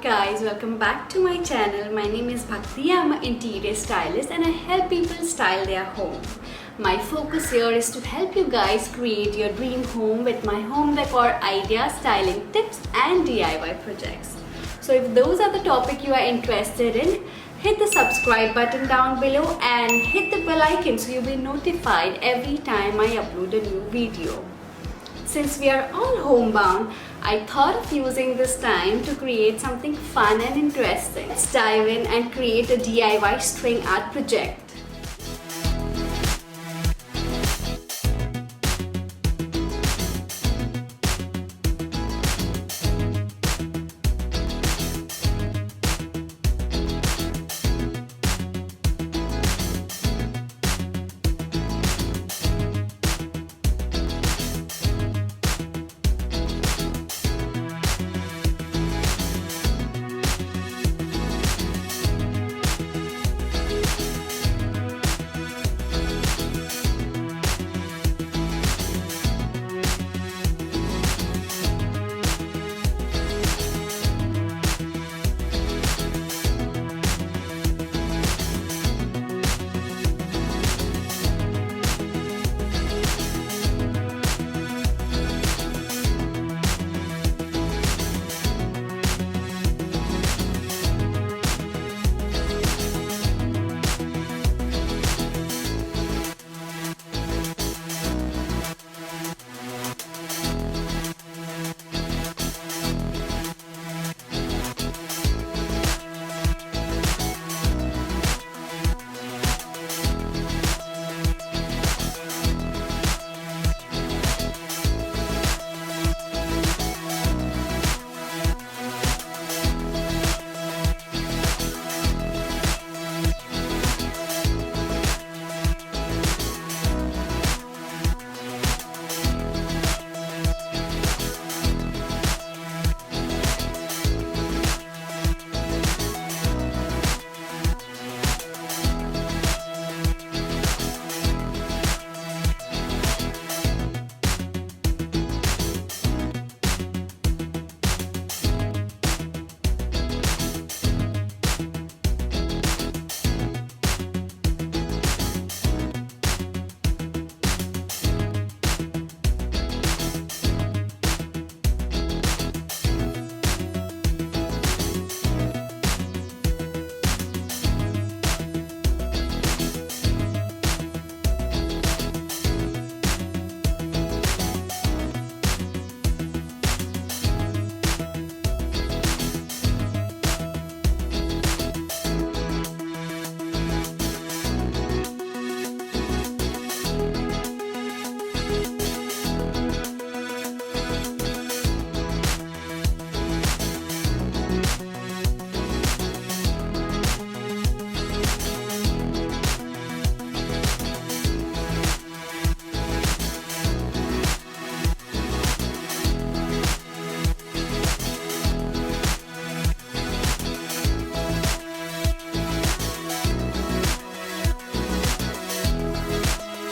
guys, welcome back to my channel. My name is Bhakti. I'm an interior stylist and I help people style their home. My focus here is to help you guys create your dream home with my home decor ideas, styling tips and DIY projects. So if those are the topic you are interested in, hit the subscribe button down below and hit the bell icon so you'll be notified every time I upload a new video. Since we are all homebound, I thought of using this time to create something fun and interesting. Let's dive in and create a DIY string art project.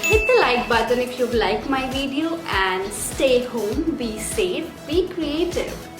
Hit the like button if you like my video and stay home, be safe, be creative.